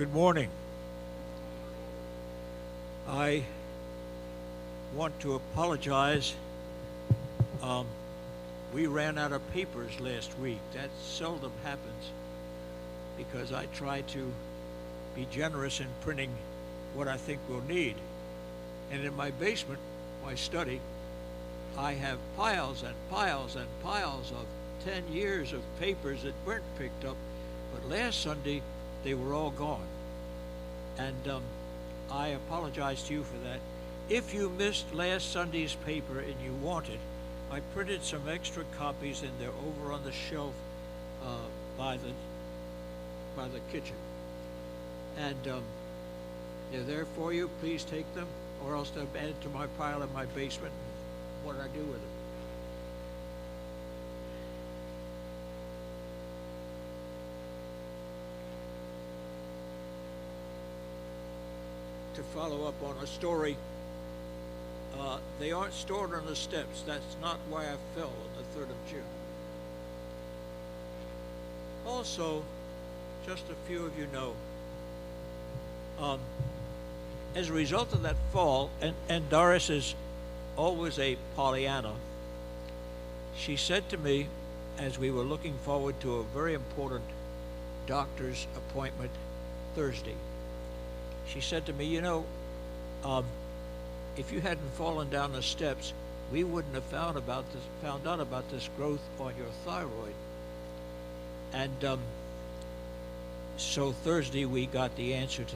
Good morning. I want to apologize. Um, we ran out of papers last week. That seldom happens because I try to be generous in printing what I think we'll need. And in my basement, my study, I have piles and piles and piles of 10 years of papers that weren't picked up. But last Sunday, they were all gone. And I apologize to you for that. If you missed last Sunday's paper and you want it, I printed some extra copies and they're over on the shelf by the kitchen. And they're there for you. Please take them, or else they'll be added to my pile in my basement. What I do with it. To follow up on a story, they aren't stored on the steps. That's not why I fell on the 3rd of June. Also, just a few of you know, as a result of that fall, and Doris is always a Pollyanna, she said to me, as we were looking forward to a very important doctor's appointment Thursday, she said to me, you know, if you hadn't fallen down the steps, we wouldn't have found out about this growth on your thyroid. And so Thursday we got the answer to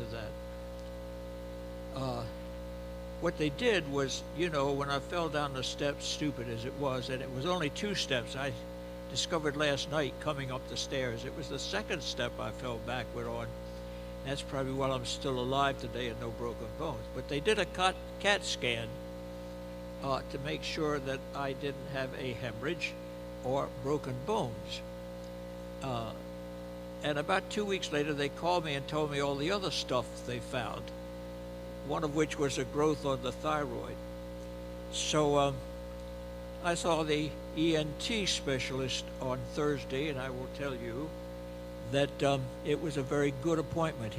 that. What they did was, you know, when I fell down the steps, stupid as it was, and it was only 2 steps, I discovered last night coming up the stairs. It was the 2nd step I fell backward on. That's probably why I'm still alive today and no broken bones. But they did a CAT scan to make sure that I didn't have a hemorrhage or broken bones. And about 2 weeks later, they called me and told me all the other stuff they found, one of which was a growth on the thyroid. So I saw the ENT specialist on Thursday, and I will tell you that it was a very good appointment.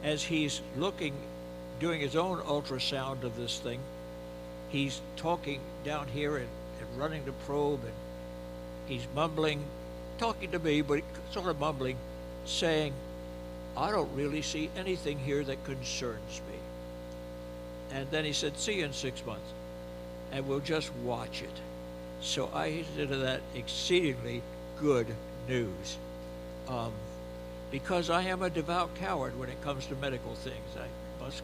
As he's doing his own ultrasound of this thing, he's talking down here and running the probe, and he's mumbling, talking to me, but sort of mumbling, saying, I don't really see anything here that concerns me. And then he said, see you in 6 months, and we'll just watch it. So I consider that exceedingly good news. Because I am a devout coward when it comes to medical things. I must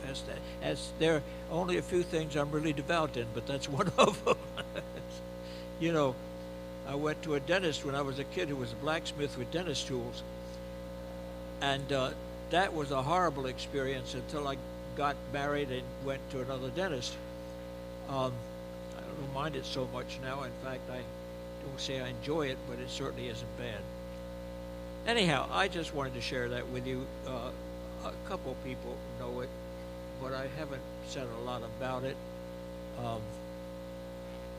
confess that. As there are only a few things I'm really devout in, but that's one of them. You know, I went to a dentist when I was a kid who was a blacksmith with dentist tools. And that was a experience until I got married and went to another dentist. I don't mind it so much now. In fact, I don't say I enjoy it, but it certainly isn't bad. Anyhow, I just wanted to share that with you. A couple people know it, but I haven't said a lot about it.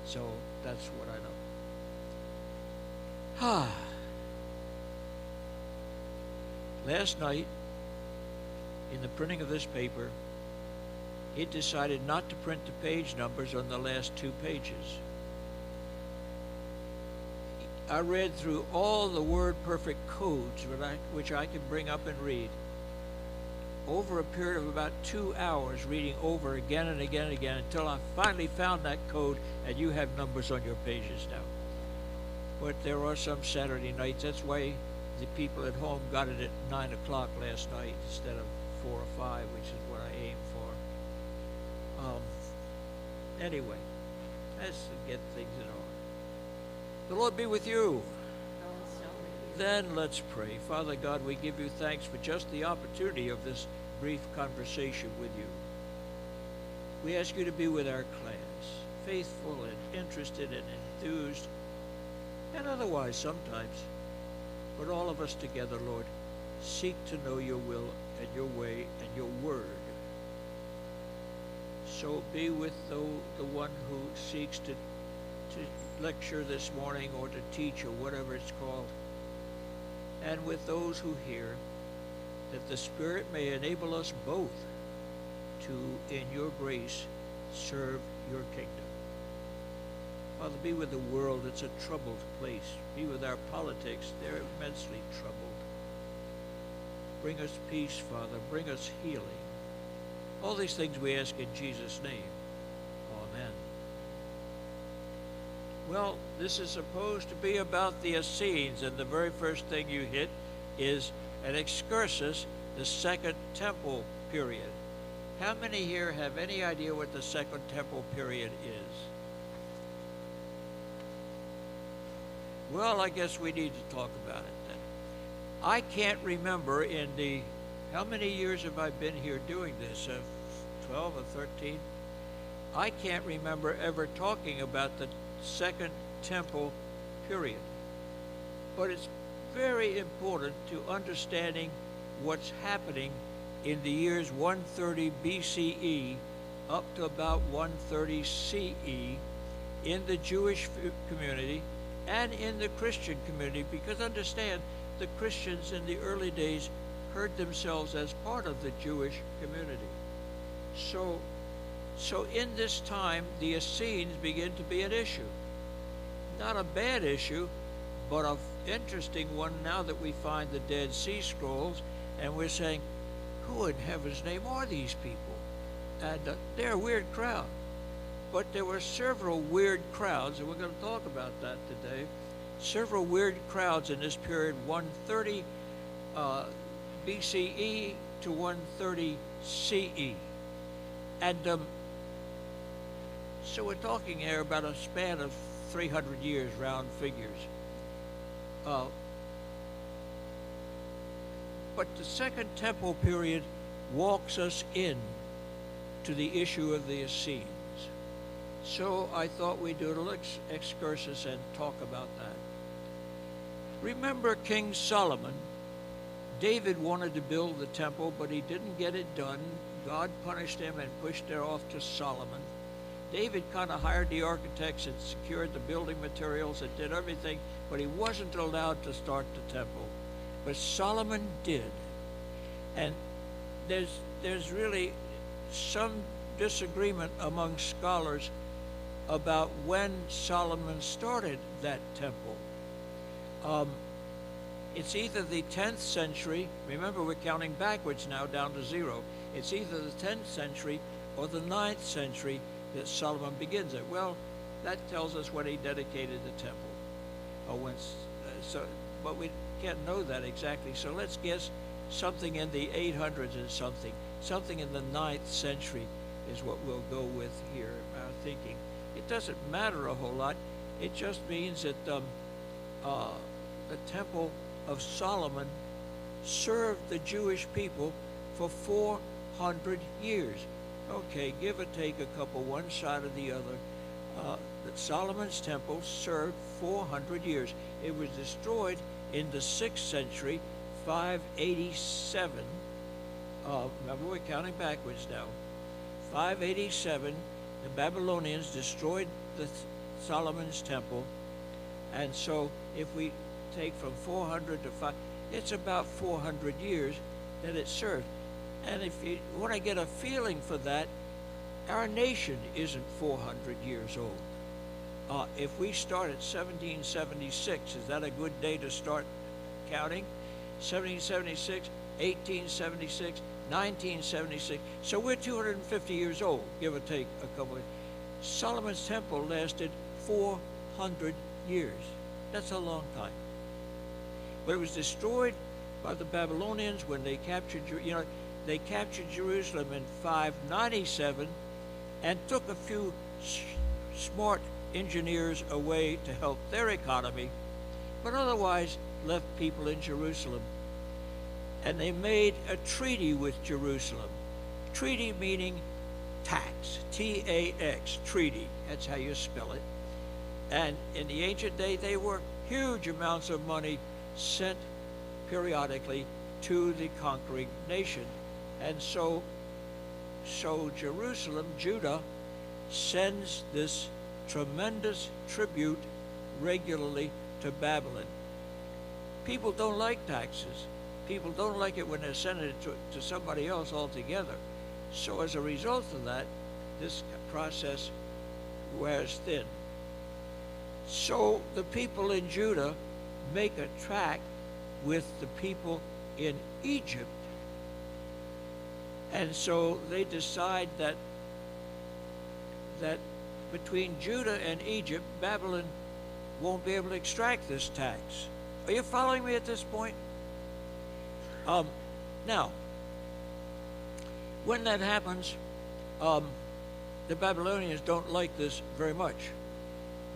So that's what I know. Last night, in the printing of this paper, it decided not to print the page numbers on the last 2 pages. I read through all the WordPerfect codes, which I can bring up and read, over a period of about 2 hours, reading over again and again and again, until I finally found that code, and you have numbers on your pages now. But there are some Saturday nights. That's why the people at home got it at 9 o'clock last night instead of 4 or 5, which is what I aim for. Anyway, that's to get things in order. The Lord be with you. Then let's pray. Father God, we give you thanks for just the opportunity of this brief conversation with you. We ask you to be with our class, faithful and interested and enthused, and otherwise sometimes. But all of us together, Lord, seek to know your will and your way and your word. So be with the one who seeks to lecture this morning or to teach or whatever it's called, and with those who hear, that the Spirit may enable us both to, in your grace, serve your kingdom. Father, be with the world. It's a troubled place. Be with our politics. They're immensely troubled. Bring us peace, Father. Bring us healing. All these things we ask in Jesus' name. Amen. Well, this is supposed to be about the Essenes, and the very first thing you hit is an excursus, the Second Temple period. How many here have any idea what the Second Temple period is? Well, I guess we need to talk about it then. I can't remember in the, how many years have I been here doing this? 12 or 13? I can't remember ever talking about the Second Temple period. But it's very important to understanding what's happening in the years 130 BCE up to about 130 CE in the Jewish community and in the Christian community, because understand, the Christians in the early days heard themselves as part of the Jewish community. So in this time, the Essenes begin to be an issue. Not a bad issue, but an interesting one now that we find the Dead Sea Scrolls, and we're saying, who in heaven's name are these people? And they're a weird crowd. But there were several weird crowds, and we're going to talk about that today. Several weird crowds in this period, 130 BCE to 130 CE. And so we're talking here about a span of 300 years, round figures. But the Second Temple period walks us in to the issue of the Essenes. So I thought we'd do a little excursus and talk about that. Remember King Solomon? David wanted to build the temple, but he didn't get it done. God punished him and pushed it off to Solomon. David kind of hired the architects and secured the building materials and did everything, but he wasn't allowed to start the temple. But Solomon did. And there's really some disagreement among scholars about when Solomon started that temple. It's either the 10th century, remember we're counting backwards now down to 0. It's either the 10th century or the 9th century that Solomon begins it. Well, that tells us when he dedicated the temple. But we can't know that exactly, so let's guess something in the 800s and something in the 9th century is what we'll go with here, our thinking. It doesn't matter a whole lot. It just means that the Temple of Solomon served the Jewish people for 400 years. Okay, give or take a couple, one side or the other. That Solomon's temple served 400 years. It was destroyed in the 6th century, 587. Remember, we're counting backwards now. 587, the Babylonians destroyed Solomon's temple. And so if we take from 400 to 5, it's about 400 years that it served. And if you want to get a feeling for that, our nation isn't 400 years old. If we start at 1776, is that a good day to start counting? 1776, 1876, 1976. So we're 250 years old, give or take a couple of. Solomon's temple lasted 400 years. That's a long time. But it was destroyed by the Babylonians when they captured, they captured Jerusalem in 597 and took a few smart engineers away to help their economy, but otherwise left people in Jerusalem. And they made a treaty with Jerusalem. Treaty meaning tax, T-A-X, treaty. That's how you spell it. And in the ancient day, they were huge amounts of money sent periodically to the conquering nation. And so Jerusalem, Judah, sends this tremendous tribute regularly to Babylon. People don't like taxes. People don't like it when they're sending it to somebody else altogether. So as a result of that, this process wears thin. So the people in Judah make a tract with the people in Egypt. And so they decide that between Judah and Egypt, Babylon won't be able to extract this tax. Are you following me at this point? Now, when that happens, the Babylonians don't like this very much.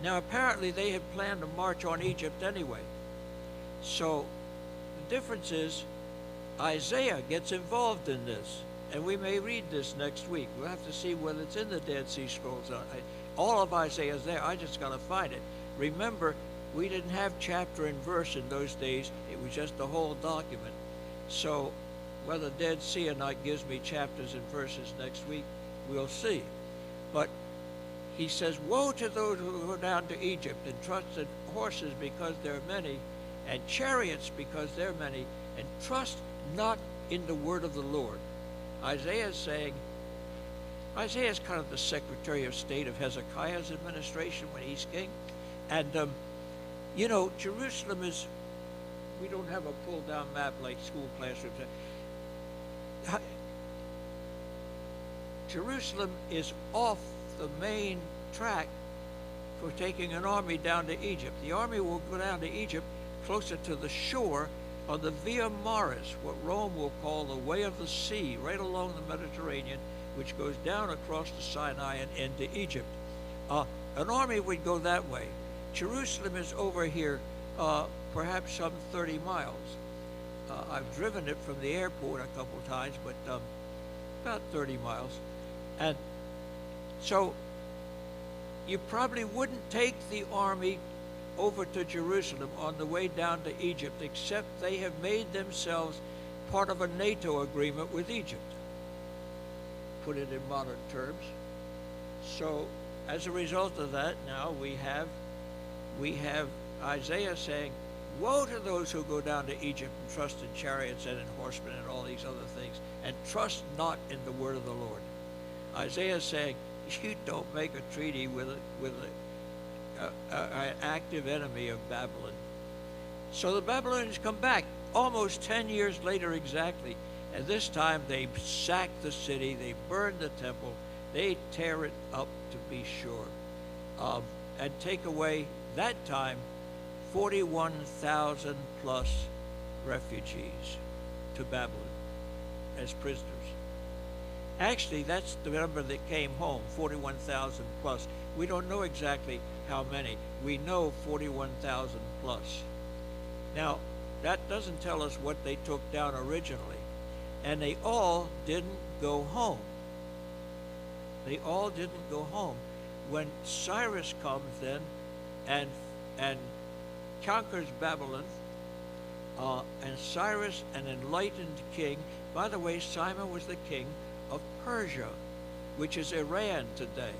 Now, apparently they had planned to march on Egypt anyway. So the difference is Isaiah gets involved in this. And we may read this next week. We'll have to see whether it's in the Dead Sea Scrolls. All of Isaiah is there. I just got to find it. Remember, we didn't have chapter and verse in those days. It was just the whole document. So whether Dead Sea or not gives me chapters and verses next week, we'll see. But he says, woe to those who go down to Egypt and trust in horses because there are many, and chariots because there are many, and trust not in the word of the Lord. Isaiah is saying, Isaiah is kind of the Secretary of State of Hezekiah's administration when he's king. And, you know, Jerusalem is, we don't have a pull-down map like school classrooms. Jerusalem is off the main track for taking an army down to Egypt. The army will go down to Egypt closer to the shore on the Via Maris, what Rome will call the Way of the Sea, right along the Mediterranean, which goes down across the Sinai and into Egypt. An army would go that way. Jerusalem is over here, perhaps some 30 miles. I've driven it from the airport a couple times, but about 30 miles. And so you probably wouldn't take the army over to Jerusalem on the way down to Egypt, except they have made themselves part of a NATO agreement with Egypt. Put it in modern terms. So as a result of that, now we have Isaiah saying, woe to those who go down to Egypt and trust in chariots and in horsemen and all these other things, and trust not in the word of the Lord. Isaiah is saying, you don't make a treaty with an active enemy of Babylon. So the Babylonians come back almost 10 years later exactly, and this time they sack the city, they burn the temple, they tear it up to be sure, and take away, that time, 41,000 plus refugees to Babylon as prisoners. Actually, that's the number that came home, 41,000 plus. We don't know exactly how many. We know 41,000 plus. Now, that doesn't tell us what they took down originally. And they all didn't go home. They all didn't go home. When Cyrus comes then and conquers Babylon, and Cyrus, an enlightened king, by the way, Simon was the king of Persia, which is Iran today.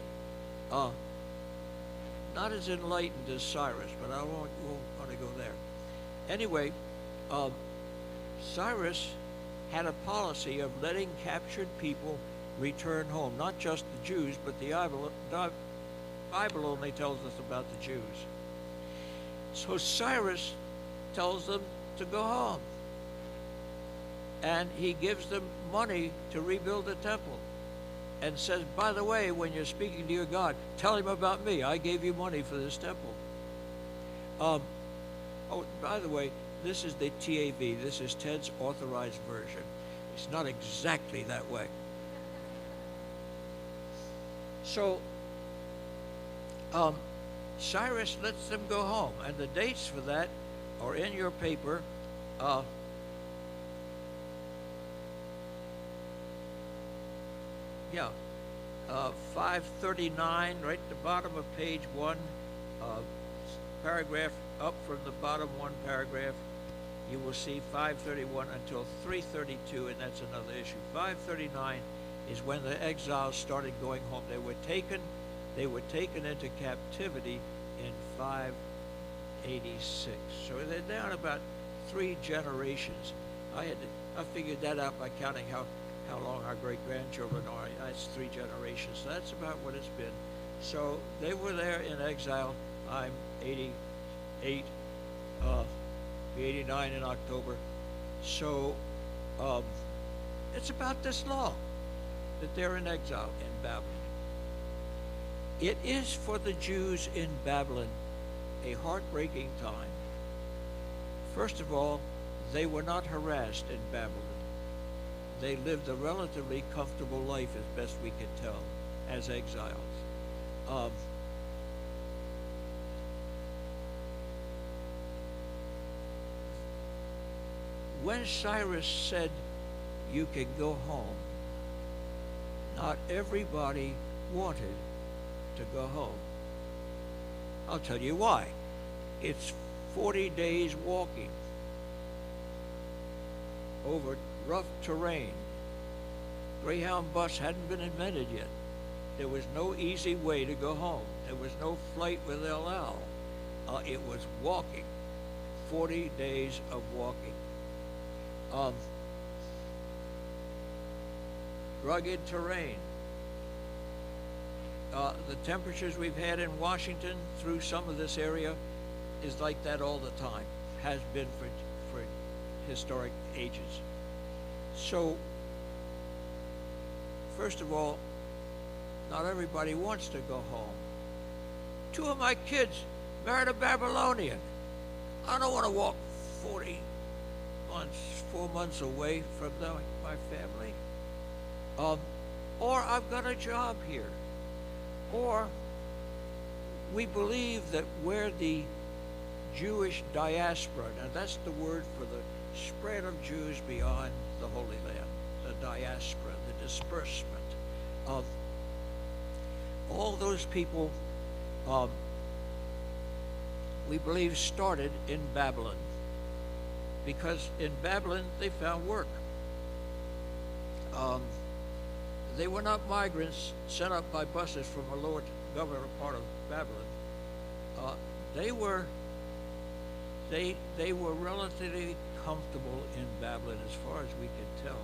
Not as enlightened as Cyrus, but I won't want to go there. Anyway, Cyrus had a policy of letting captured people return home, not just the Jews, but the Bible only tells us about the Jews. So Cyrus tells them to go home. And he gives them money to rebuild the temple. And says, by the way, when you're speaking to your God, tell him about me. I gave you money for this temple. Oh, by the way, this is the TAV. This is Ted's authorized version. It's not exactly that way. So, Cyrus lets them go home. And the dates for that are in your paper. 539, right at the bottom of page 1, paragraph up from the bottom one paragraph, you will see 531 until 332, and that's another issue. 539 is when the exiles started going home. They were taken into captivity in 586. So they're down about 3 generations. I figured that out by counting how long our great-grandchildren are. That's 3 generations. So that's about what it's been. So they were there in exile. I'm 88, be 89 in October. So it's about this long that they're in exile in Babylon. It is for the Jews in Babylon a heartbreaking time. First of all, they were not harassed in Babylon. They lived a relatively comfortable life, as best we can tell, as exiles. When Cyrus said, "You can go home," not everybody wanted to go home. I'll tell you why. It's 40 days walking over rough terrain. Greyhound bus hadn't been invented yet. There was no easy way to go home. There was no flight with El Al. It was walking. 40 days of walking. Rugged terrain. The temperatures we've had in Washington through some of this area is like that all the time. Has been for historic ages. So, first of all, not everybody wants to go home. 2 of my kids married a Babylonian. I don't want to walk 40 months, 4 months away from my family. Or I've got a job here. Or we believe that where the Jewish diaspora, and that's the word for the spread of Jews beyond the Holy Land, the diaspora, the disbursement of all those people, we believe started in Babylon, because in Babylon they found work. They were not migrants sent up by buses from a lower governor part of Babylon. They were relatively comfortable in Babylon as far as we can tell.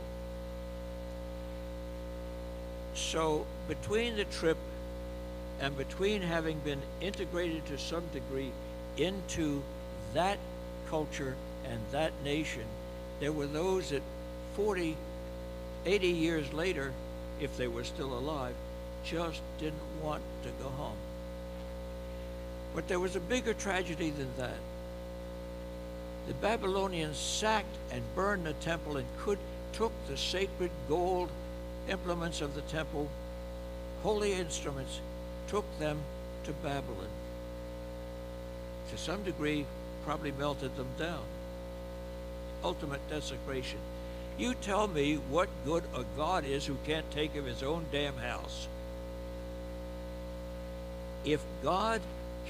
So between the trip and between having been integrated to some degree into that culture and that nation, there were those that 40, 80 years later, if they were still alive, just didn't want to go home. But there was a bigger tragedy than that. The Babylonians sacked and burned the temple and took the sacred gold implements of the temple, holy instruments, took them to Babylon. To some degree, probably melted them down. Ultimate desecration. You tell me what good a God is who can't take of his own damn house. If God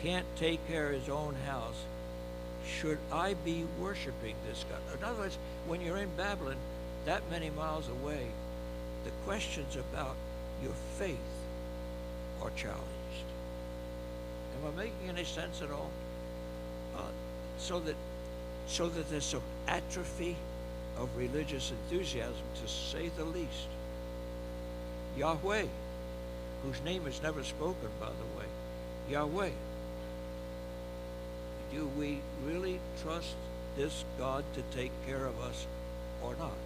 can't take care of his own house, should I be worshiping this God? In other words, when you're in Babylon, that many miles away, the questions about your faith are challenged. Am I making any sense at all? So that there's some atrophy of religious enthusiasm, to say the least. Yahweh, whose name is never spoken, by the way, Yahweh. Do we really trust this God to take care of us or not?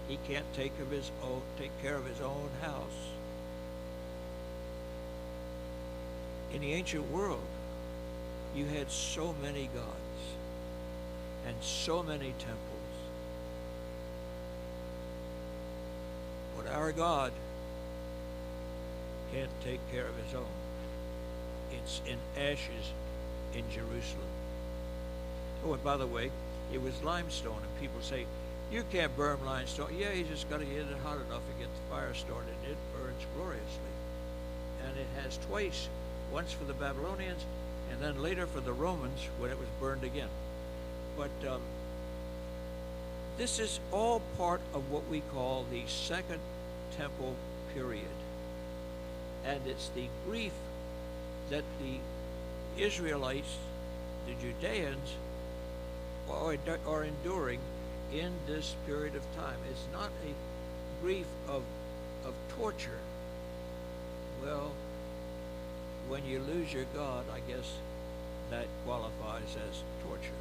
He can't take care of his own house. In the ancient world, you had so many gods and so many temples. But our God can't take care of his own. It's in ashes in Jerusalem. Oh, and by the way, it was limestone, and people say, you can't burn limestone. Yeah, you just got to get it hot enough and get the fire started. It burns gloriously. And it has twice, once for the Babylonians, and then later for the Romans when it was burned again. But this is all part of what we call the Second Temple period. And it's the grief that the Israelites, the Judeans, are enduring in this period of time. It's not a grief of torture. Well, when you lose your God, I guess that qualifies as torture.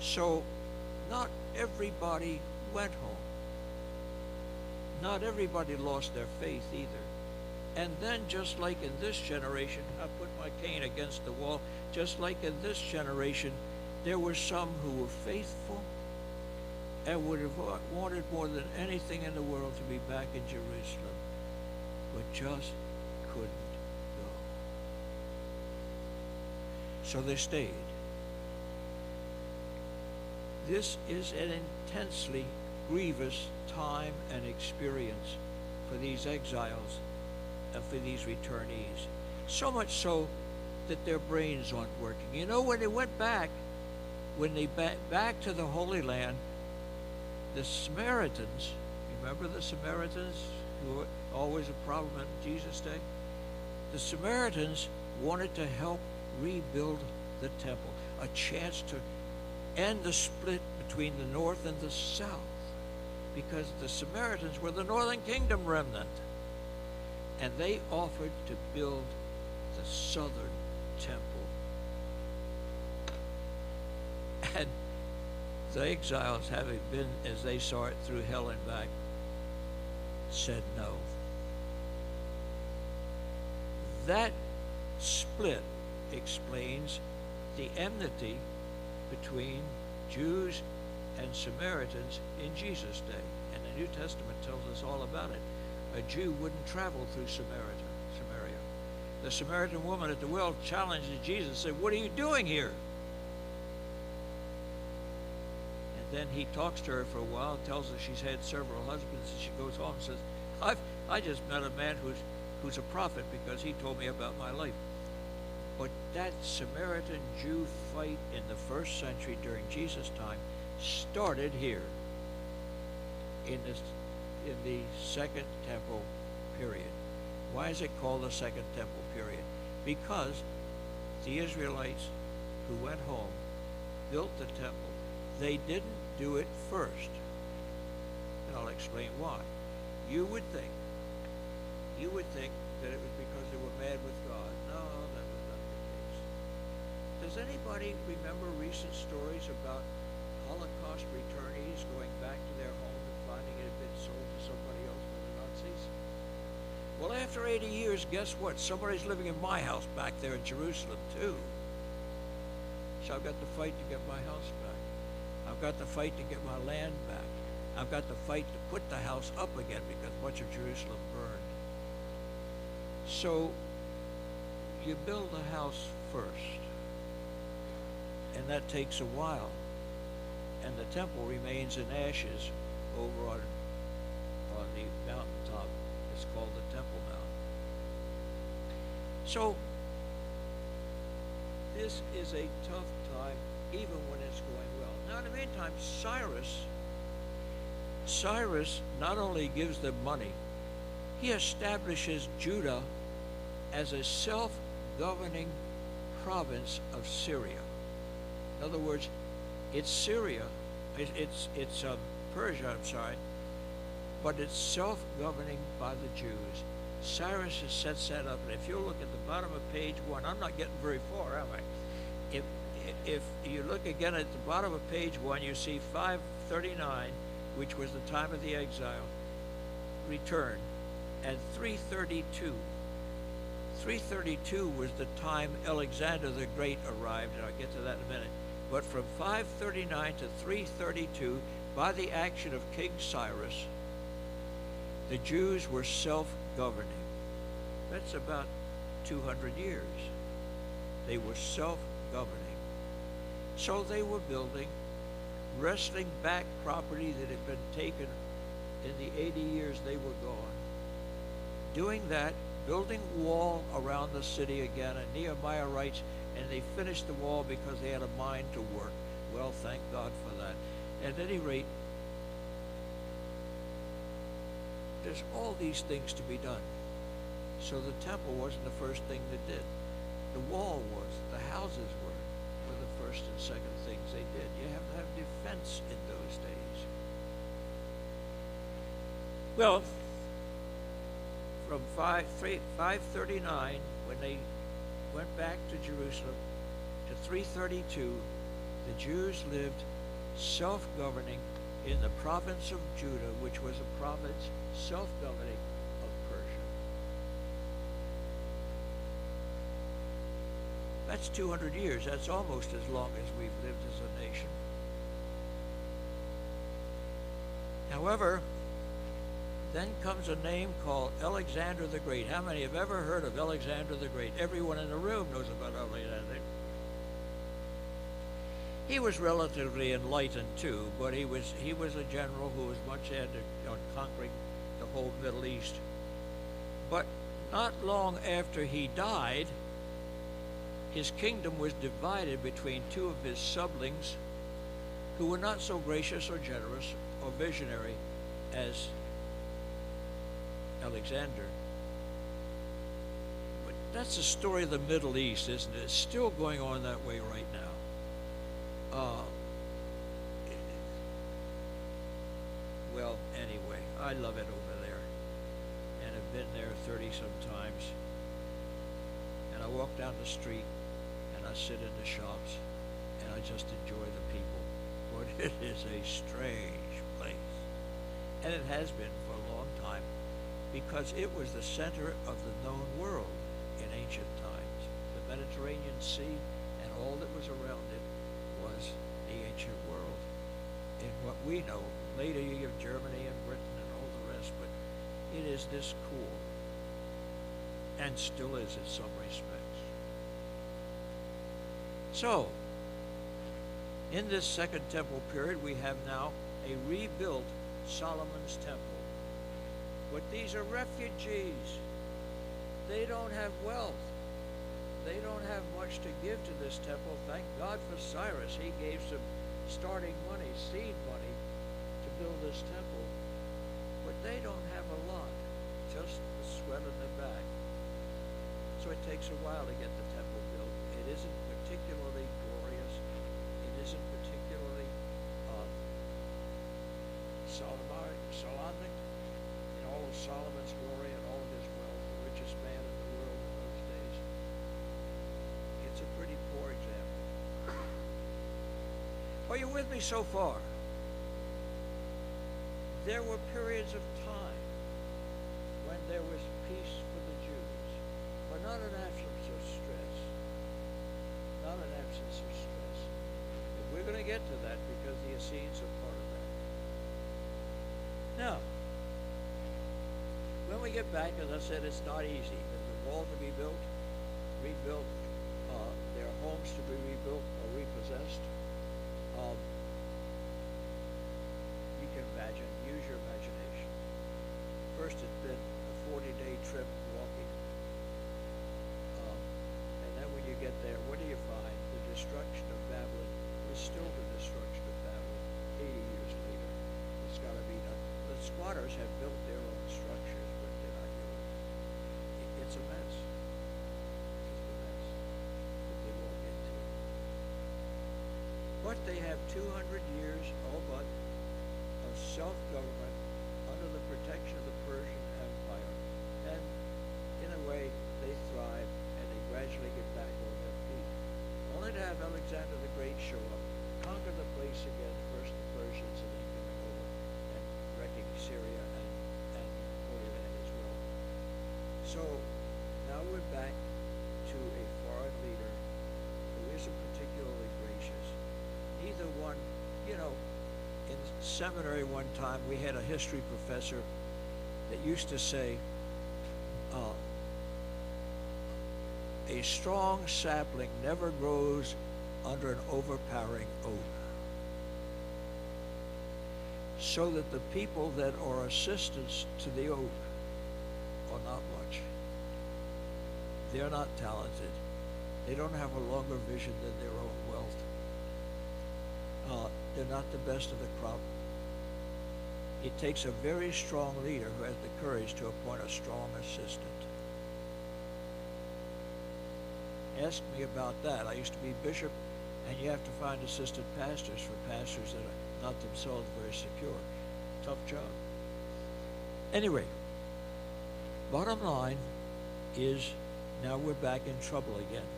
So, not everybody went home. Not everybody lost their faith either. And then, just like in this generation, I put my cane against the wall, just like in this generation, there were some who were faithful and would have wanted more than anything in the world to be back in Jerusalem, but just couldn't go. So they stayed. This is an intensely grievous time and experience for these exiles and for these returnees. So much so that their brains aren't working. You know, when they went back, back to the Holy Land, the Samaritans, remember the Samaritans who were always a problem in Jesus' day? The Samaritans wanted to help rebuild the temple, a chance to end the split between the north and the south, because the Samaritans were the northern kingdom remnant, and they offered to build the southern temple. And the exiles, having been, as they saw it, through hell and back, said no. That split explains the enmity between Jews and Samaritans in Jesus' day. And the New Testament tells us all about it. A Jew wouldn't travel through Samaria. The Samaritan woman at the well challenges Jesus and said, "What are you doing here?" And then he talks to her for a while, tells her she's had several husbands, and she goes home and says, I just met a man who's a prophet because he told me about my life. But that Samaritan-Jew fight in the first century during Jesus' time started here in the Second Temple period. Why is it called the Second Temple period? Because the Israelites who went home built the temple. They didn't do it first. And I'll explain why. You would think that it was because they were mad with God. No, that was not the case. Does anybody remember recent stories about Holocaust returnees going back to their home and finding it had been sold to somebody else by the Nazis? Well, after 80 years, guess what? Somebody's living in my house back there in Jerusalem, too. So I've got to fight to get my house back. I've got to fight to get my land back. I've got to fight to put the house up again because much of Jerusalem burned. So you build a house first, and that takes a while. And the temple remains in ashes over on the mountaintop. It's called the Temple Mount. So this is a tough time, even when it's going well. Now, in the meantime, Cyrus not only gives them money, he establishes Judah as a self-governing province of Syria. In other words, it's Syria, it's Persia, but it's self-governing by the Jews. Cyrus has sets that up, and if you look at the bottom of page 1, I'm not getting very far, am I? If you look again at the bottom of page 1, you see 539, which was the time of the exile, return, and 332. 332 was the time Alexander the Great arrived, and I'll get to that in a minute. But from 539 to 332, by the action of King Cyrus, the Jews were self-governing. That's about 200 years. They were self-governing. So they were building, wresting back property that had been taken in the 80 years they were gone. Doing that, building wall around the city again, and Nehemiah writes, and they finished the wall because they had a mind to work. Well, thank God for that. At any rate, there's all these things to be done. So the temple wasn't the first thing they did. The wall was, the houses were the first and second things they did. You have to have defense in those days. Well, from 539, when they went back to Jerusalem, to 332, the Jews lived self-governing in the province of Judah, which was a province self-governing of Persia. That's 200 years. That's almost as long as we've lived as a nation. However, then comes a name called Alexander the Great. How many have ever heard of Alexander the Great? Everyone in the room knows about Alexander. He was relatively enlightened too, but he was a general who was much ahead on conquering the whole Middle East. But not long after he died, his kingdom was divided between two of his siblings who were not so gracious or generous or visionary as Alexander. But that's the story of the Middle East, isn't it? It's still going on that way right now. Well, anyway, I love it over there, and have been there 30-some times. And I walk down the street, and I sit in the shops, and I just enjoy the people. But it is a strange place, and it has been for a long time, because it was the center of the known world in ancient times. The Mediterranean Sea and all that was around it was the ancient world. In what we know, later you have Germany and Britain and all the rest, but it is this core, and still is in some respects. So, in this Second Temple period, we have now a rebuilt Solomon's Temple. But these are refugees. They don't have wealth. They don't have much to give to this temple. Thank God for Cyrus. He gave some starting money, seed money, to build this temple. But they don't have a lot, just the sweat on their back. So it takes a while to get the temple built. It isn't particularly glorious. It isn't particularly Solomonic in all of Solomon's glory and all of his wealth, the richest man in the world in those days. It's a pretty poor example. Are you with me so far? There were periods of time when there was peace for the Jews, but not an absence of stress. Not an absence of stress. And we're going to get to that because the Essenes are part of that. Now, when we get back, as I said, it's not easy. There's a wall to be built, rebuilt. There are homes to be rebuilt or repossessed. You can imagine, use your imagination. First, it's been a 40-day trip walking. And then when you get there, what do you find? The destruction of Babylon is still the destruction of Babylon 80 years later. It's got to be done. The squatters have built their own structures, but they're not using it. It's a mess. It's a mess that they won't get to. But they have 200 years, all but, of self-government under the protection of the Persian Empire. And in a way, they thrive and they gradually get back on their feet. Only to have Alexander the Great show up, conquer the place again, first the Persians and then coming over and wrecking Syria and Holy Land as well. So now we're back to a foreign leader who isn't particularly gracious. Neither one, in seminary one time we had a history professor that used to say, a strong sapling never grows under an overpowering oak. So that the people that are assistants to the oak are not much. They're not talented. They don't have a longer vision than their own wealth. They're not the best of the crop. It takes a very strong leader who has the courage to appoint a strong assistant. Ask me about that. I used to be bishop, And you have to find assistant pastors for pastors that are not themselves very secure. Tough job. Anyway, bottom line is now we're back in trouble again.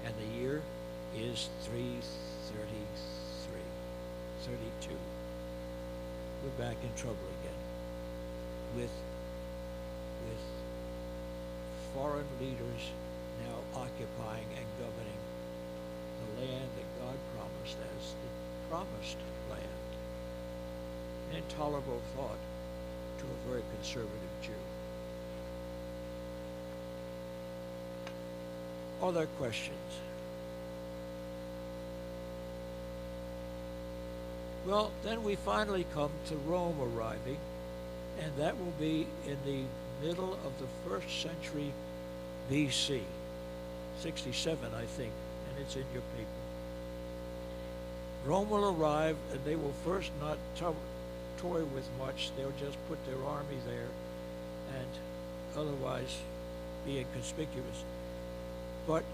And the year is 32. We're back in trouble again with foreign leaders now occupying and governing the land that God promised as the promised land. An intolerable thought to a very conservative Jew. Other questions? Well, then we finally come to Rome arriving, and that will be in the middle of the 1st century BC, 67, I think, and it's in your paper. Rome will arrive, and they will first not toy with much. They'll just put their army there and otherwise be inconspicuous. But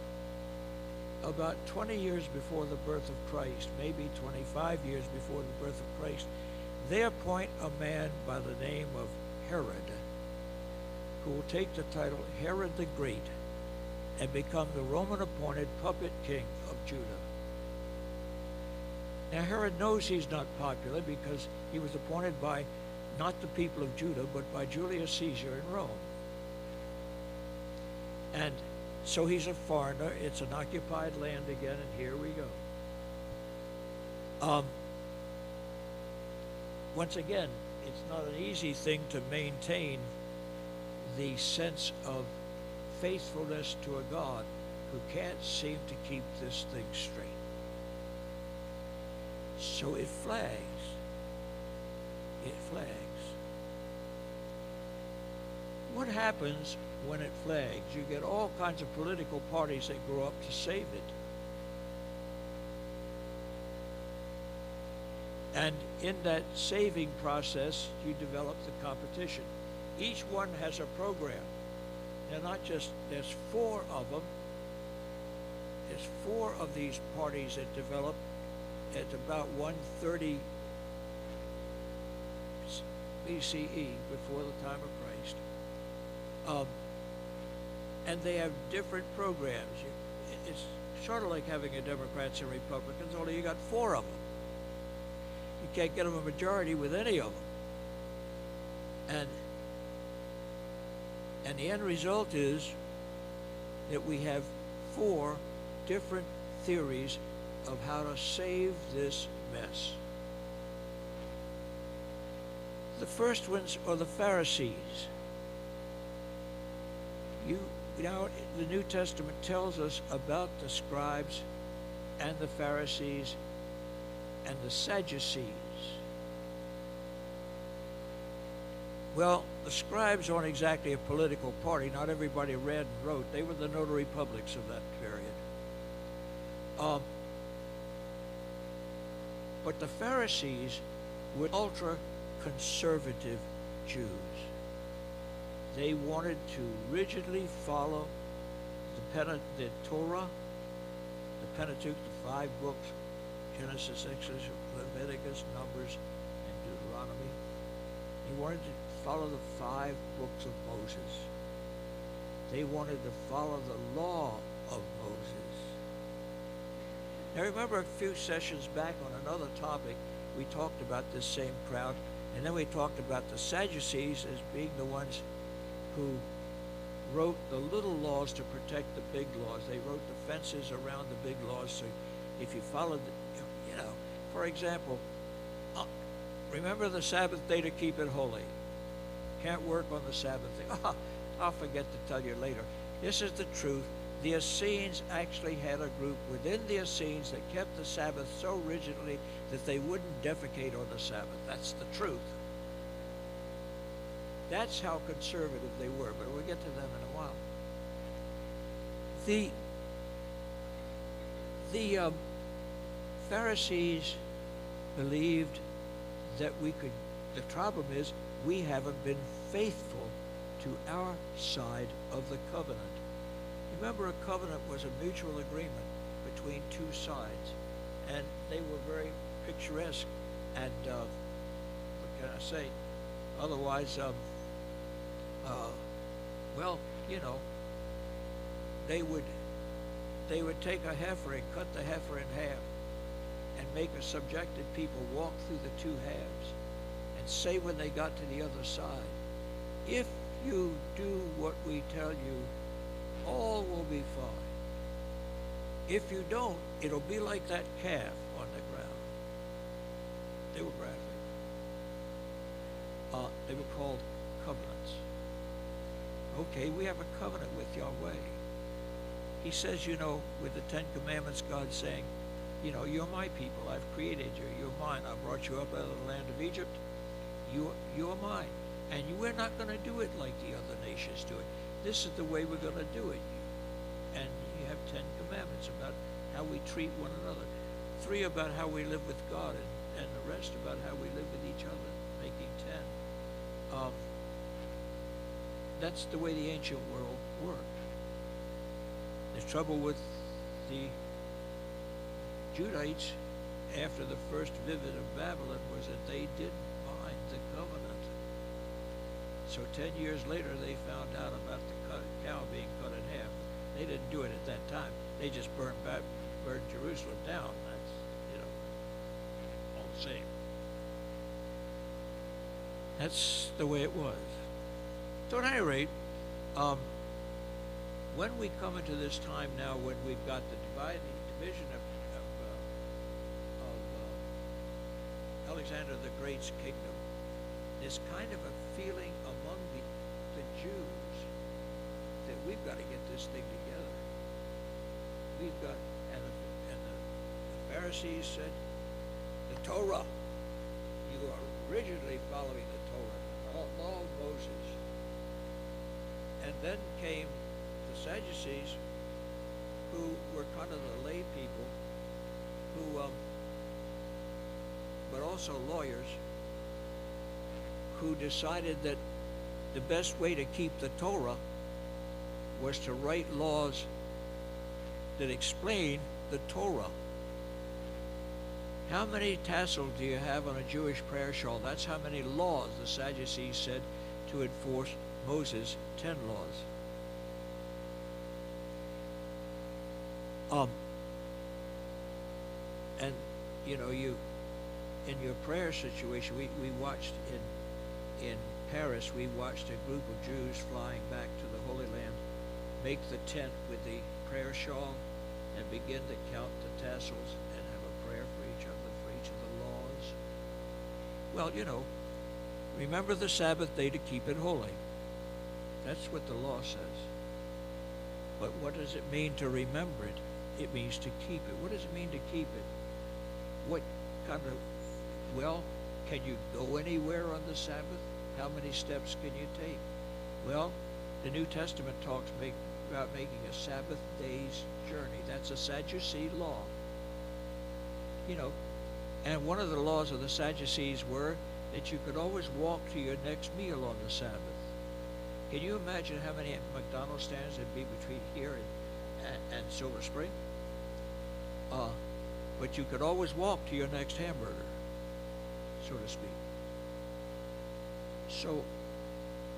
about 20 years before the birth of Christ, maybe 25 years before the birth of Christ, they appoint a man by the name of Herod, who will take the title Herod the Great and become the Roman-appointed puppet king of Judah. Now Herod knows he's not popular because he was appointed by not the people of Judah, but by Julius Caesar in Rome. And so he's a foreigner. It's an occupied land again, and here we go. Once again, it's not an easy thing to maintain the sense of faithfulness to a God who can't seem to keep this thing straight. So it flags. It flags. What happens when it flags? You get all kinds of political parties that grow up to save it. And in that saving process, you develop the competition. Each one has a program. They're not just, there's 4 of them. There's 4 of these parties that develop at about 130 BCE, before the time of Christ. And they have different programs. It's sort of like having a Democrats and Republicans, only you got 4 of them. You can't get them a majority with any of them. And the end result is that we have 4 different theories of how to save this mess. The first ones are the Pharisees. Now, the New Testament tells us about the scribes and the Pharisees and the Sadducees. Well, the scribes aren't exactly a political party. Not everybody read and wrote. They were the notary publics of that period. But the Pharisees were ultra-conservative Jews. They wanted to rigidly follow the Torah, the Pentateuch, the 5 books, Genesis, Exodus, Leviticus, Numbers, and Deuteronomy. They wanted to follow the 5 books of Moses. They wanted to follow the law of Moses. Now remember, a few sessions back on another topic, we talked about this same crowd, and then we talked about the Sadducees as being the ones who wrote the little laws to protect the big laws. They wrote the fences around the big laws, so if you followed, for example, remember the Sabbath day to keep it holy. Can't work on the Sabbath day. I'll forget to tell you later. This is the truth. The Essenes actually had a group within the Essenes that kept the Sabbath so rigidly that they wouldn't defecate on the Sabbath. That's the truth. That's how conservative they were, but we'll get to them in a while. The Pharisees believed that the problem is we haven't been faithful to our side of the covenant. Remember, a covenant was a mutual agreement between two sides, and they were very picturesque. And what can I say? Otherwise, well, you know, they would take a heifer and cut the heifer in half, and make a subjected people walk through the two halves, and say when they got to the other side, "If you do what we tell you, all will be fine. If you don't, it'll be like that calf on the ground." They were graphic. They were called covenants. Okay, we have a covenant with Yahweh. He says, you know, with the Ten Commandments, God's saying, you know, you're my people. I've created you. You're mine. I brought you up out of the land of Egypt. You're mine. And we're not going to do it like the other nations do it. This is the way we're going to do it. And you have 10 commandments about how we treat one another. 3 about how we live with God, and the rest about how we live with each other, making 10. That's the way the ancient world worked. The trouble with the Judites after the first visit of Babylon was that they didn't mind the covenant. So 10 years later, they found out about the cow being cut in half. They didn't do it at that time. They just burned Jerusalem down. That's, you know, all the same. That's the way it was. So at any rate, when we come into this time now when we've got the division of Alexander the Great's kingdom, there's kind of a feeling among the Jews that we've got to get this thing together. We've got, and the Pharisees said, the Torah, you are rigidly following the Torah, the law of Moses. And then came the Sadducees, who were kind of the lay people, who, but also lawyers, who decided that the best way to keep the Torah was to write laws that explain the Torah. How many tassels do you have on a Jewish prayer shawl? That's how many laws the Sadducees said to enforce Moses' 10 laws. And you know, you in your prayer situation, we watched in Paris, we watched a group of Jews flying back to the Holy Land make the tent with the prayer shawl and begin to count the tassels and have a prayer for each other, for each of the laws. Well, you know, remember the Sabbath day to keep it holy. That's what the law says. But what does it mean to remember it? It means to keep it. What does it mean to keep it? What kind of, well, can you go anywhere on the Sabbath? How many steps can you take? Well, the New Testament talks about making a Sabbath day's journey. That's a Sadducee law. You know, and one of the laws of the Sadducees were that you could always walk to your next meal on the Sabbath. Can you imagine how many McDonald's stands there'd be between here and Silver Spring? But you could always walk to your next hamburger, so to speak. So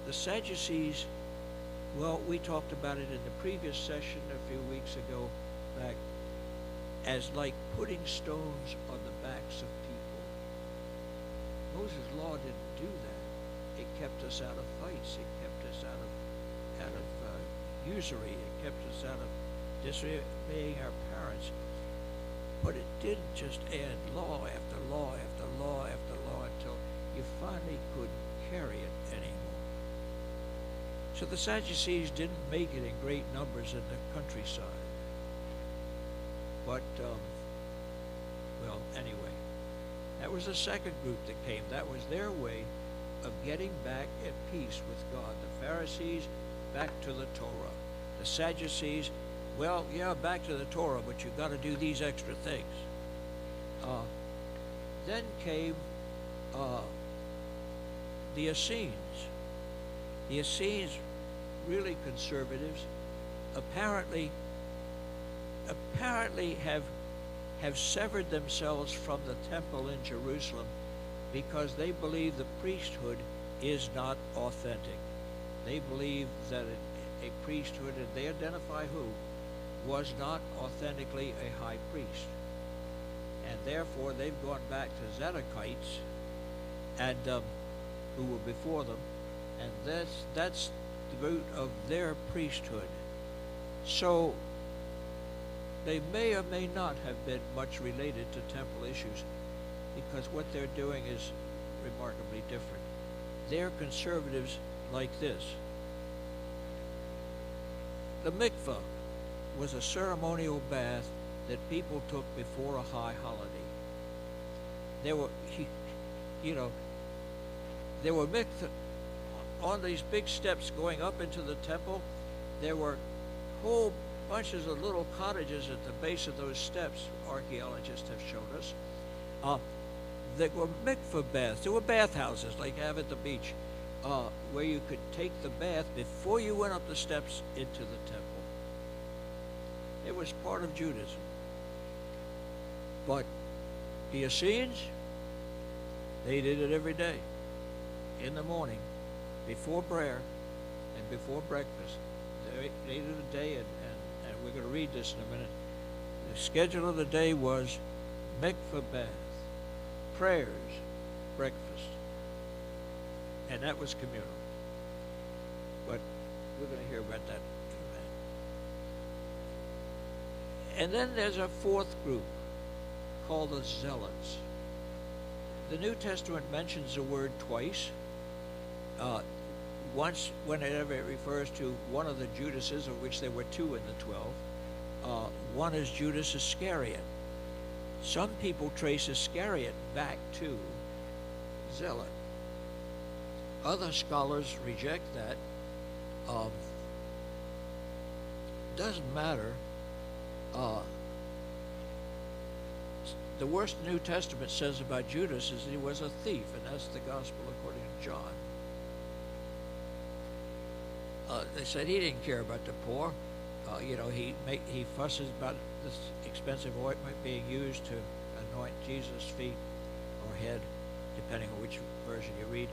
the Sadducees, well, we talked about it in the previous session a few weeks ago back, as like putting stones on the backs of people. Moses' law didn't do that. It kept us out of fights. It kept us out of usury. It kept us out of disobeying our parents. But it didn't just add law after law after law after law until you finally couldn't carry it anymore. So the Sadducees didn't make it in great numbers in the countryside. But, well, anyway, that was the second group that came. That was their way of getting back at peace with God. The Pharisees, back to the Torah. The Sadducees, well, yeah, back to the Torah, but you've got to do these extra things. Then came the Essenes. The Essenes, really conservatives. Apparently, apparently have severed themselves from the temple in Jerusalem because they believe the priesthood is not authentic. They believe that a priesthood, and they identify who, was not authentically a high priest. And therefore they've gone back to Zadokites and who were before them, and that's the root of their priesthood. So they may or may not have been much related to temple issues, because what they're doing is remarkably different. They're conservatives like this. The mikveh was a ceremonial bath that people took before a high holiday. There were, there were mikveh on these big steps going up into the temple. There were whole bunches of little cottages at the base of those steps, archaeologists have shown us. There were mikveh baths. There were bathhouses like you have at the beach, where you could take the bath before you went up the steps into the temple. It was part of Judaism. But the Essenes, they did it every day, in the morning, before prayer and before breakfast. They did a day, and we're going to read this in a minute. The schedule of the day was mikveh bath, prayers, breakfast, and that was communal. But we're going to hear about that in a minute. And then there's a fourth group called the Zealots. The New Testament mentions the word twice. Once, whenever it refers to one of the Judases, of which there were two in the 12, one is Judas Iscariot. Some people trace Iscariot back to Zealot. Other scholars reject that. Doesn't matter. The worst the New Testament says about Judas is he was a thief, and that's the gospel according to John. They said he didn't care about the poor. He fusses about this expensive ointment being used to anoint Jesus' feet or head, depending on which version you read.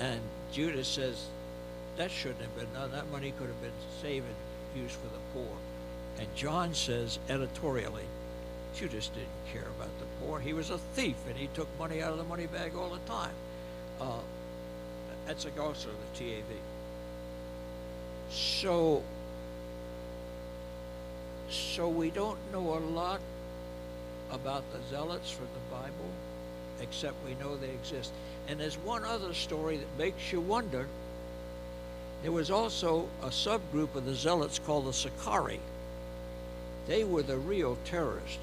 And Judas says that shouldn't have been done. That money could have been saved and used for the poor. And John says editorially, Judas didn't care about the poor. He was a thief, and he took money out of the money bag all the time. That's also the TAV. So we don't know a lot about the Zealots from the Bible, except we know they exist. And there's one other story that makes you wonder. There was also a subgroup of the Zealots called the Sicarii. They were the real terrorists.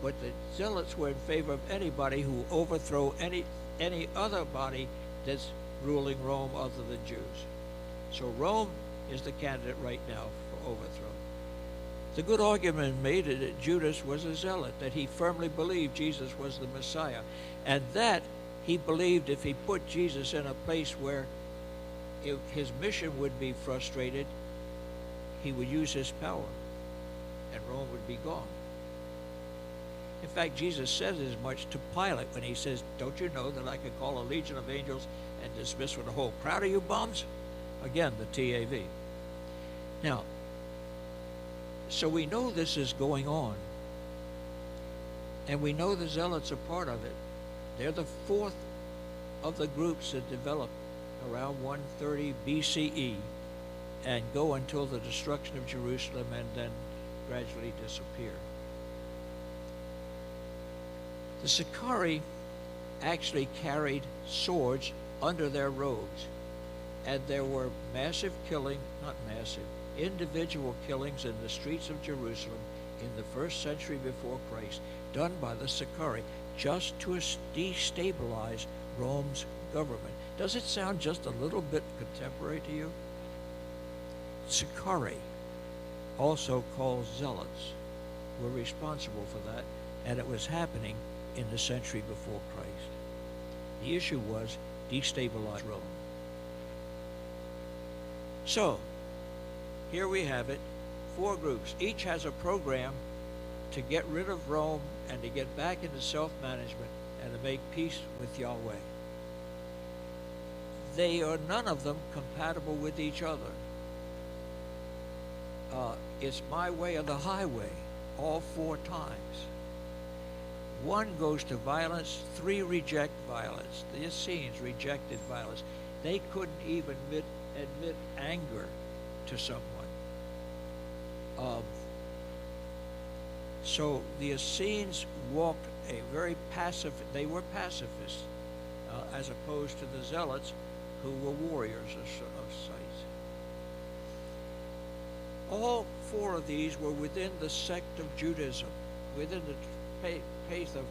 But the Zealots were in favor of anybody who overthrow any other body that's ruling Rome other than Jews. So Rome is the candidate right now for overthrow. The good argument made that Judas was a zealot, that he firmly believed Jesus was the Messiah, and that he believed if he put Jesus in a place where his mission would be frustrated, he would use his power, and Rome would be gone. In fact, Jesus says as much to Pilate when he says, "Don't you know that I could call a legion of angels and dismiss with a whole crowd of you bums?" Again, the TAV. Now, so we know this is going on, and we know the Zealots are part of it. They're the fourth of the groups that developed around 130 BCE and go until the destruction of Jerusalem and then gradually disappear. The Sicarii actually carried swords under their robes, and there were individual killings in the streets of Jerusalem in the 1st century before Christ, done by the Sicarii, just to destabilize Rome's government. Does it sound just a little bit contemporary to you? Sicarii, also called zealots, were responsible for that, and it was happening in the century before Christ. The issue was destabilize Rome. So, here we have it. 4 groups. Each has a program to get rid of Rome and to get back into self-management and to make peace with Yahweh. They are none of them compatible with each other. It's my way or the highway, all 4 times. 1 goes to violence, 3 reject violence. The Essenes rejected violence. They couldn't even admit anger to someone. So the Essenes walked a very they were pacifists, as opposed to the Zealots, who were warriors of sight. All 4 of these were within the sect of Judaism, within the faith of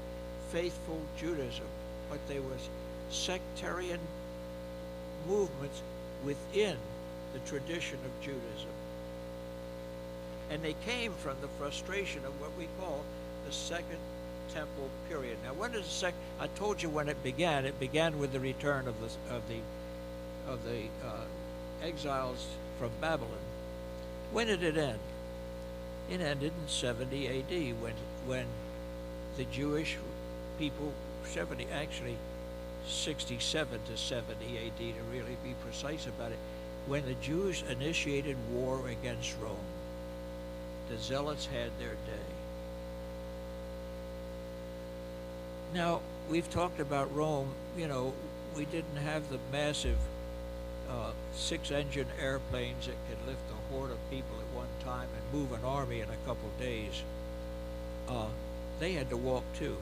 faithful Judaism, but they were sectarian movements within the tradition of Judaism. And they came from the frustration of what we call the Second Temple period. Now, when is the I told you when it began. It began with the return of the exiles from Babylon. When did it end? It ended in 70 A.D. when the Jewish people, 67 to 70 A.D. to really be precise about it, when the Jews initiated war against Rome. The Zealots had their day. Now, we've talked about Rome. You know, we didn't have the massive 6-engine airplanes that could lift a horde of people at one time and move an army in a couple days. They had to walk too.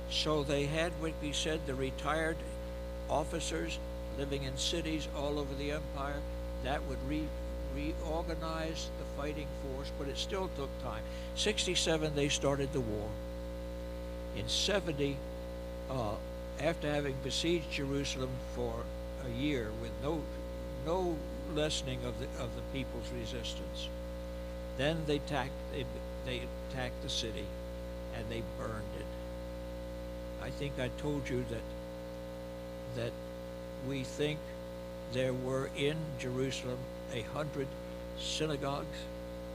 So they had what we said, the retired officers living in cities all over the empire. That would reorganize the fighting force, but it still took time. 67, they started the war. In 70, after having besieged Jerusalem for a year with no lessening of the people's resistance, then they attacked the city and they burned it. I think I told you that we think there were in Jerusalem 100 synagogues.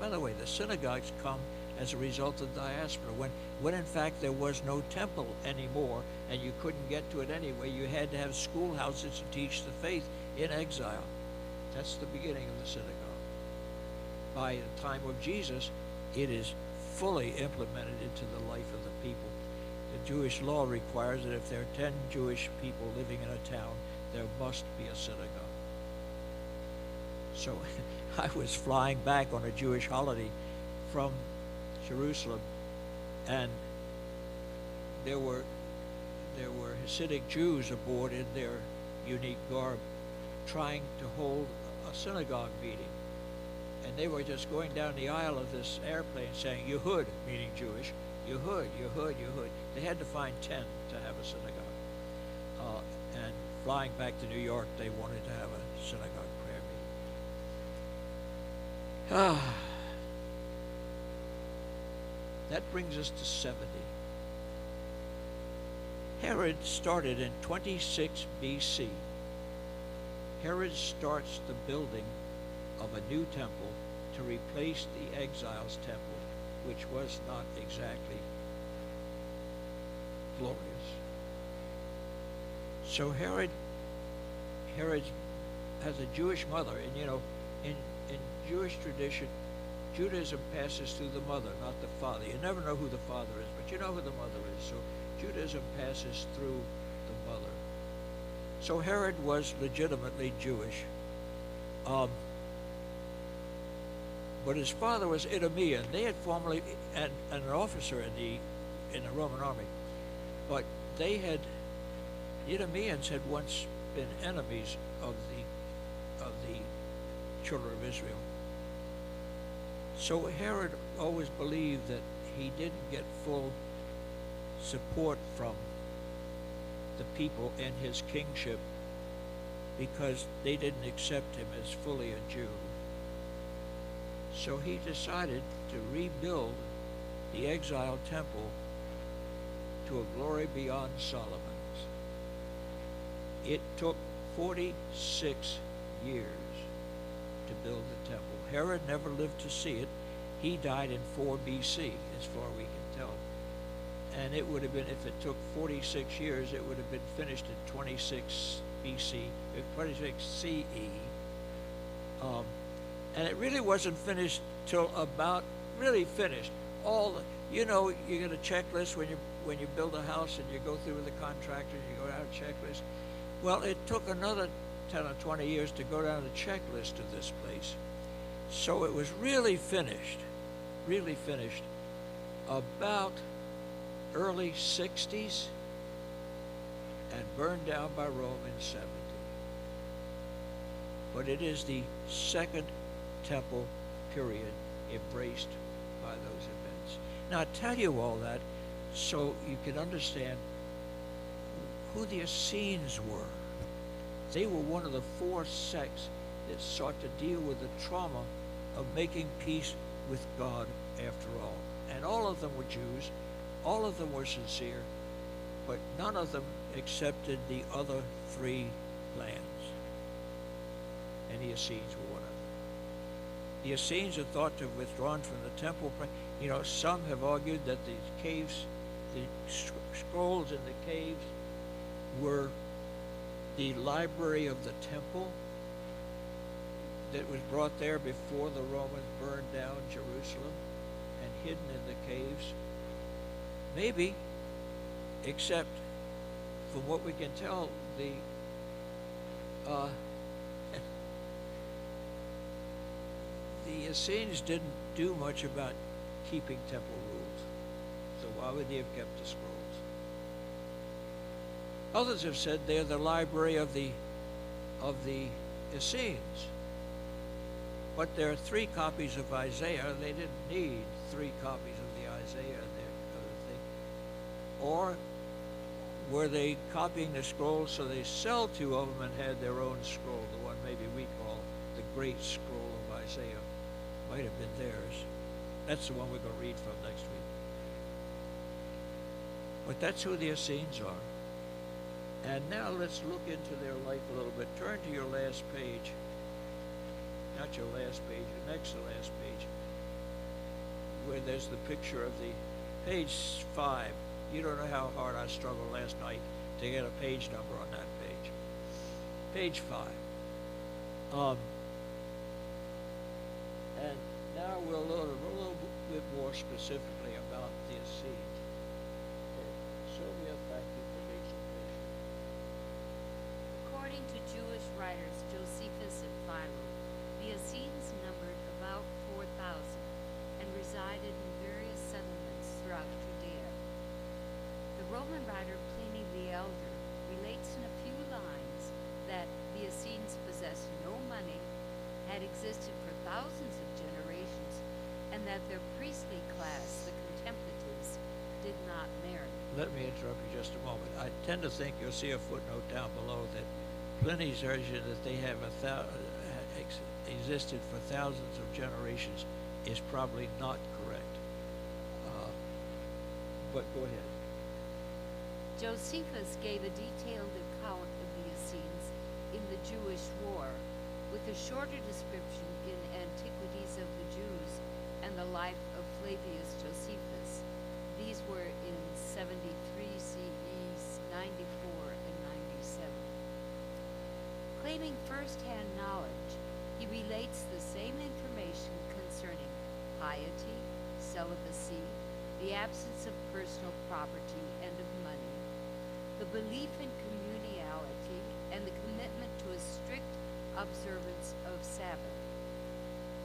By the way, the synagogues come as a result of diaspora. When in fact there was no temple anymore and you couldn't get to it anyway, you had to have schoolhouses to teach the faith in exile. That's the beginning of the synagogue. By the time of Jesus, it is fully implemented into the life of the people. The Jewish law requires that if there are 10 Jewish people living in a town, there must be a synagogue. So I was flying back on a Jewish holiday from Jerusalem, and there were Hasidic Jews aboard in their unique garb trying to hold a synagogue meeting. And they were just going down the aisle of this airplane saying, Yehud, meaning Jewish, Yehud, Yehud, Yehud. They had to find 10 to have a synagogue. And flying back to New York, they wanted to have a synagogue prayer meeting. That brings us to 70. Herod started in 26 BC. Herod starts the building of a new temple to replace the exiles' temple, which was not exactly glorious. So Herod has a Jewish mother, and you know, in Jewish tradition, Judaism passes through the mother, not the father. You never know who the father is, but you know who the mother is. So Judaism passes through the mother. So Herod was legitimately Jewish. But his father was Idumean. They had formerly, and an officer in the Roman army. But the Idumeans had once been enemies of the children of Israel. So Herod always believed that he didn't get full support from the people in his kingship because they didn't accept him as fully a Jew. So he decided to rebuild the exiled temple to a glory beyond Solomon's. It took 46 years to build the temple. Herod never lived to see it. He died in 4 BC, as far we can tell. And it would have been, if it took 46 years, it would have been finished in 26 BC, 26 CE. And it really wasn't finished till about, really finished. You get a checklist when you build a house and you go through with the contractor and you go down a checklist. Well, it took another 10 or 20 years to go down the checklist of this place. So it was really finished about early 60s and burned down by Rome in 70. But it is the second temple period embraced by those events. Now, I tell you all that so you can understand who the Essenes were. They were one of the 4 sects that sought to deal with the trauma of making peace with God after all. And all of them were Jews, all of them were sincere, but none of them accepted the other 3 lands. And the Essenes were one of them. The Essenes are thought to have withdrawn from the temple. Some have argued that the caves, the scrolls in the caves were the library of the temple that was brought there before the Romans burned down Jerusalem and hidden in the caves. Maybe, except from what we can tell, the Essenes didn't do much about keeping temple rules. So why would they have kept the scrolls? Others have said they're the library of the Essenes. But there are 3 copies of Isaiah. They didn't need 3 copies of the Isaiah thing. Or were they copying the scroll so they sell 2 of them and had their own scroll, the one maybe we call the Great Scroll of Isaiah? Might have been theirs. That's the one we're going to read from next week. But that's who the Essenes are. And now let's look into their life a little bit. Turn to your last page. Not your last page, your next to last page, where there's the picture of the page 5. You don't know how hard I struggled last night to get a page number on that page. Page 5. And now we'll learn a little bit more specifically about the Essenes. Sylvia, thank you for the explanation. According to Jewish writers Josephus and Philo, the Essenes numbered about 4,000 and resided in various settlements throughout Judea. The Roman writer Pliny the Elder relates in a few lines that the Essenes possessed no money, had existed for thousands of generations, and that their priestly class, the contemplatives, did not marry. Let me interrupt you just a moment. I tend to think you'll see a footnote down below that Pliny's version that they have existed for thousands of generations is probably not correct. But go ahead. Josephus gave a detailed account of the Essenes in the Jewish War, with a shorter description in Antiquities of the Jews and the life of Flavius Josephus. These were in 73 CE, 94, and 97. Claiming first-hand knowledge, he relates the same information concerning piety, celibacy, the absence of personal property and of money, the belief in communality, and the commitment to a strict observance of Sabbath.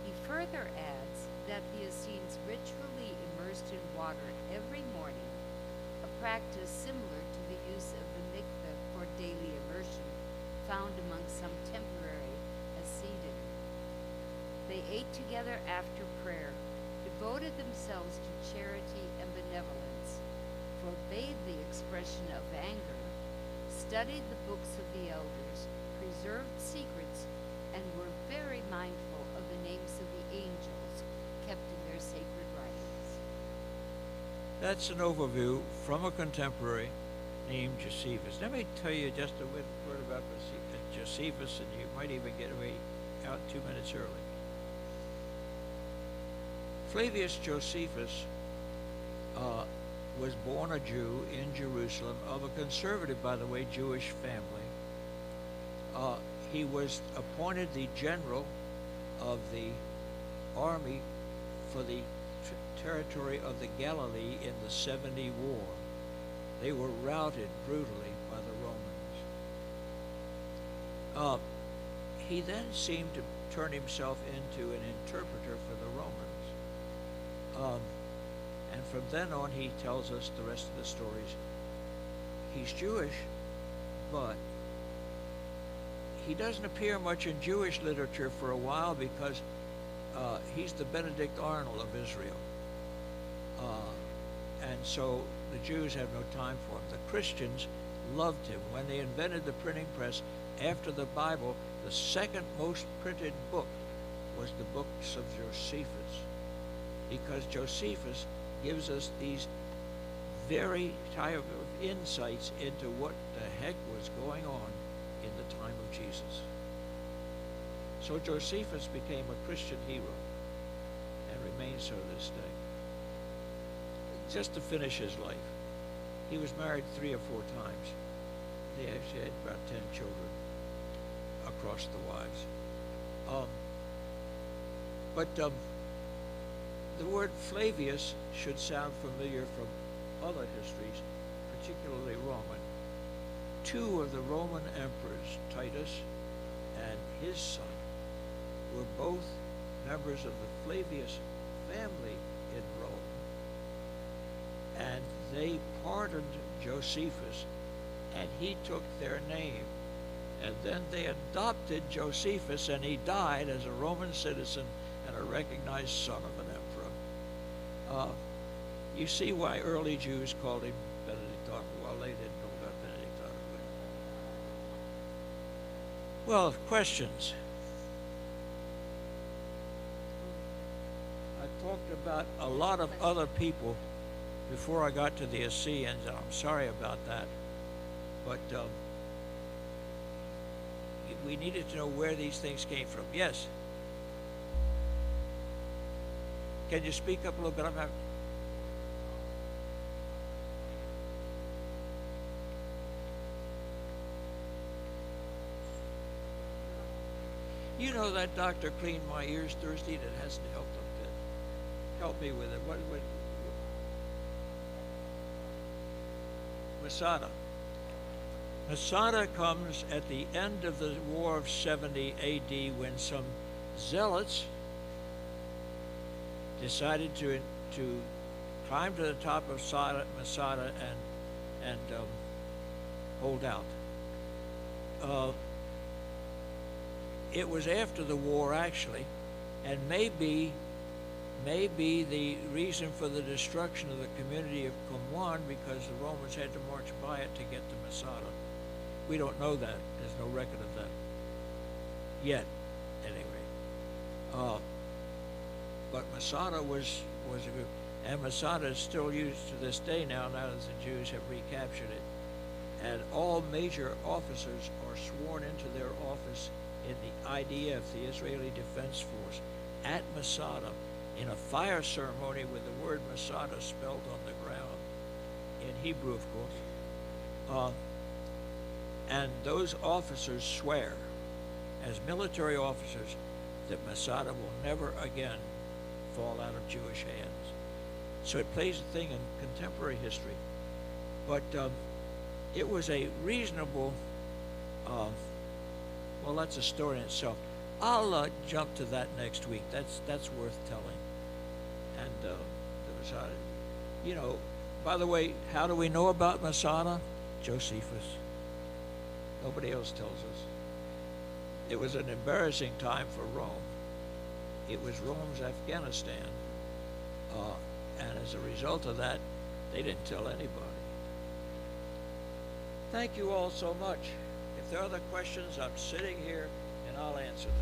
He further adds that the Essenes ritually immersed in water every morning, a practice similar to the use of the mikveh for daily immersion found among some temporary Hasidim. They ate together after prayer, devoted themselves to charity and benevolence, forbade the expression of anger, studied the books of the elders, preserved secrets, and were very mindful of the names of the angels kept in their sacred writings. That's an overview from a contemporary named Josephus. Let me tell you just a word about Josephus, and you might even get away out 2 minutes early. Flavius Josephus was born a Jew in Jerusalem of a conservative, by the way, Jewish family. He was appointed the general of the army for the territory of the Galilee in the 70 War. They were routed brutally by the Romans. He then seemed to turn himself into an interpreter for the Romans. And from then on, he tells us the rest of the stories. He's Jewish, but he doesn't appear much in Jewish literature for a while because he's the Benedict Arnold of Israel. And so the Jews have no time for him. The Christians loved him. When they invented the printing press, after the Bible, the second most printed book was the books of Josephus, because Josephus gives us these very type of insights into what the heck was going on in the time of Jesus. So Josephus became a Christian hero and remains so to this day. Just to finish his life, he was married 3 or 4 times. They actually had about 10 children across the wives. The word Flavius should sound familiar from other histories, particularly Roman. 2 of the Roman emperors, Titus and his son, were both members of the Flavius family in Rome. And they pardoned Josephus, and he took their name. And then they adopted Josephus, and he died as a Roman citizen and a recognized son of an emperor. You see why early Jews called him Benedict Arnold. Well, they didn't know about Benedict Arnold. Well, questions? I talked about a lot of other people before I got to the Essenes, and I'm sorry about that. But we needed to know where these things came from. Yes? Can you speak up a little bit? I'm having... You know that doctor cleaned my ears Thursday, and it hasn't helped a bit. Help me with it. What Masada. Masada comes at the end of the War of 70 AD when some zealots decided to climb to the top of Masada and hold out. It was after the war, actually, and maybe the reason for the destruction of the community of Qumran, because the Romans had to march by it to get to Masada. We don't know that. There's no record of that yet, anyway. But Masada was a good, and Masada is still used to this day now that the Jews have recaptured it. And all major officers are sworn into their office in the IDF, the Israeli Defense Force, at Masada, in a fire ceremony with the word Masada spelled on the ground, in Hebrew, of course. And those officers swear, as military officers, that Masada will never again fall out of Jewish hands. So it plays a thing in contemporary history. But it was a reasonable, well, that's a story in itself. I'll jump to that next week. That's worth telling. And the Masada, you know, by the way, how do we know about Masada? Josephus. Nobody else tells us. It was an embarrassing time for Rome. It was Rome's Afghanistan. And as a result of that, they didn't tell anybody. Thank you all so much. If there are other questions, I'm sitting here and I'll answer them.